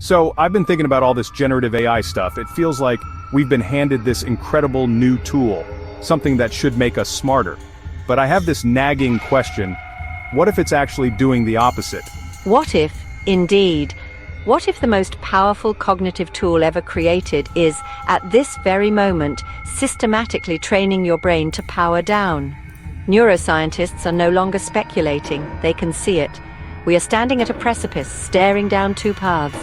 So, I've been thinking about all this generative AI stuff. It feels like we've been handed this incredible new tool, something that should make us smarter. But I have this nagging question: what if it's actually doing the opposite? What if, indeed? What if the most powerful cognitive tool ever created is, at this very moment, systematically training your brain to power down? Neuroscientists are no longer speculating, they can see it. We are standing at a precipice, staring down two paths.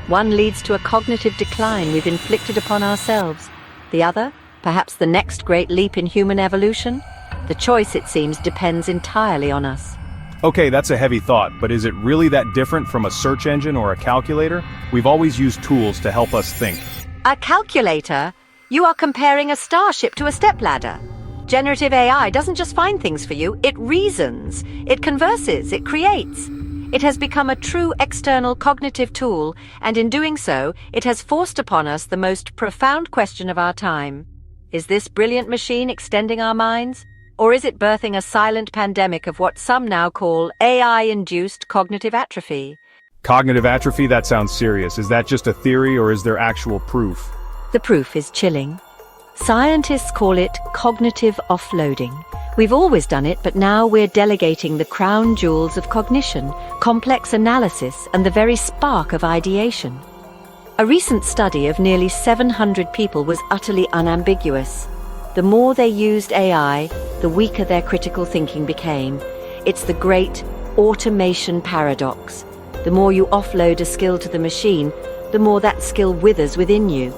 One leads to a cognitive decline we've inflicted upon ourselves. The other, perhaps the next great leap in human evolution? The choice, it seems, depends entirely on us. Okay, that's a heavy thought, but is it really that different from a search engine or a calculator? We've always used tools to help us think. A calculator? You are comparing a starship to a stepladder. Generative AI doesn't just find things for you, it reasons, it converses, it creates. It has become a true external cognitive tool, and in doing so, it has forced upon us the most profound question of our time. Is this brilliant machine extending our minds? Or is it birthing a silent pandemic of what some now call AI-induced cognitive atrophy? Cognitive atrophy? That sounds serious. Is that just a theory, or is there actual proof? The proof is chilling. Scientists call it cognitive offloading. We've always done it, but now we're delegating the crown jewels of cognition, complex analysis, and the very spark of ideation. A recent study of nearly 700 people was utterly unambiguous. The more they used AI, the weaker their critical thinking became. It's the great automation paradox. The more you offload a skill to the machine, the more that skill withers within you.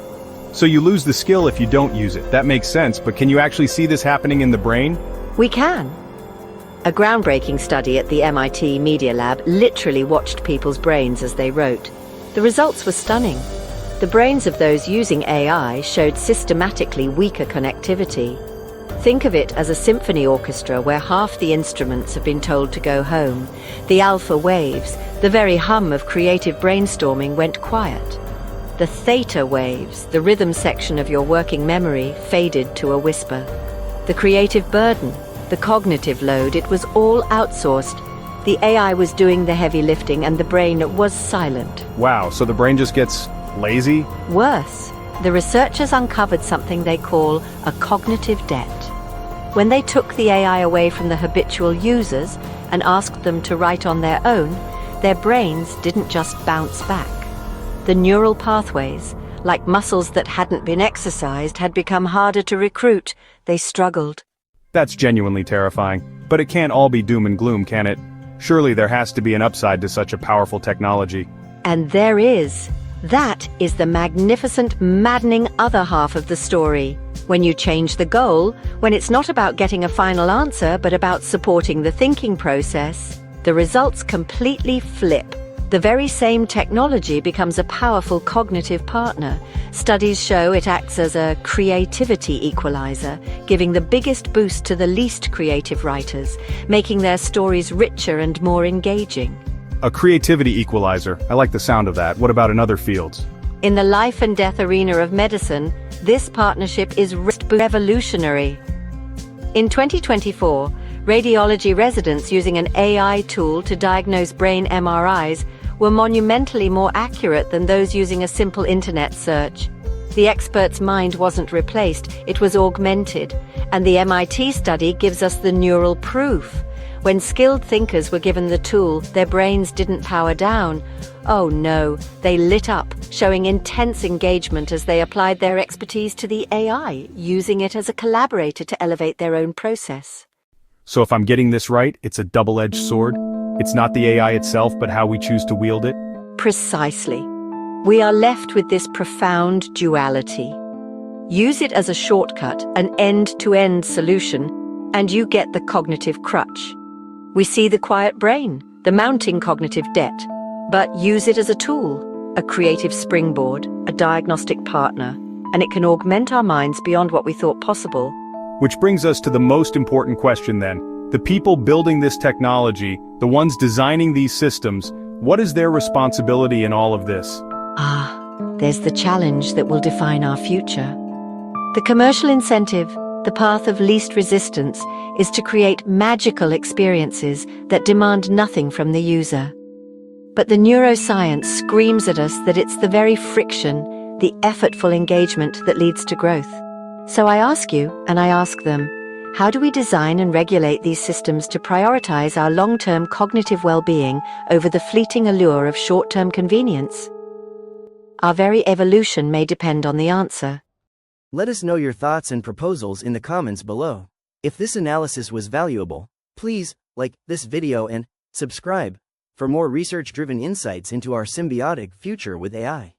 So you lose the skill if you don't use it. That makes sense, but can you actually see this happening in the brain? We can. A groundbreaking study at the MIT Media Lab literally watched people's brains as they wrote. The results were stunning. The brains of those using AI showed systematically weaker connectivity. Think of it as a symphony orchestra where half the instruments have been told to go home. The alpha waves, the very hum of creative brainstorming, went quiet. The theta waves, the rhythm section of your working memory, faded to a whisper. The creative burden, the cognitive load, it was all outsourced. The AI was doing the heavy lifting and the brain was silent. Wow, so the brain just gets lazy? Worse, the researchers uncovered something they call a cognitive debt. When they took the AI away from the habitual users and asked them to write on their own, their brains didn't just bounce back. The neural pathways, like muscles that hadn't been exercised, had become harder to recruit. They struggled. That's genuinely terrifying. But it can't all be doom and gloom, can it? Surely there has to be an upside to such a powerful technology. And there is. That is the magnificent, maddening other half of the story. When you change the goal, when it's not about getting a final answer but about supporting the thinking process, the results completely flip. The very same technology becomes a powerful cognitive partner. Studies show it acts as a creativity equalizer, giving the biggest boost to the least creative writers, making their stories richer and more engaging. A creativity equalizer. I like the sound of that. What about in other fields? In the life and death arena of medicine, this partnership is revolutionary. In 2024, radiology residents using an AI tool to diagnose brain MRIs were monumentally more accurate than those using a simple internet search. The expert's mind wasn't replaced, it was augmented, and the MIT study gives us the neural proof. When skilled thinkers were given the tool, their brains didn't power down. Oh no, they lit up, showing intense engagement as they applied their expertise to the AI, using it as a collaborator to elevate their own process. So if I'm getting this right, it's a double-edged sword? It's not the AI itself, but how we choose to wield it? Precisely. We are left with this profound duality. Use it as a shortcut, an end-to-end solution, and you get the cognitive crutch. We see the quiet brain, the mounting cognitive debt, but use it as a tool, a creative springboard, a diagnostic partner, and it can augment our minds beyond what we thought possible. Which brings us to the most important question then. The people building this technology, the ones designing these systems, what is their responsibility in all of this? There's the challenge that will define our future. The commercial incentive, the path of least resistance, is to create magical experiences that demand nothing from the user. But the neuroscience screams at us that it's the very friction, the effortful engagement that leads to growth. So I ask you, and I ask them, how do we design and regulate these systems to prioritize our long-term cognitive well-being over the fleeting allure of short-term convenience? Our very evolution may depend on the answer. Let us know your thoughts and proposals in the comments below. If this analysis was valuable, please like this video and subscribe for more research-driven insights into our symbiotic future with AI.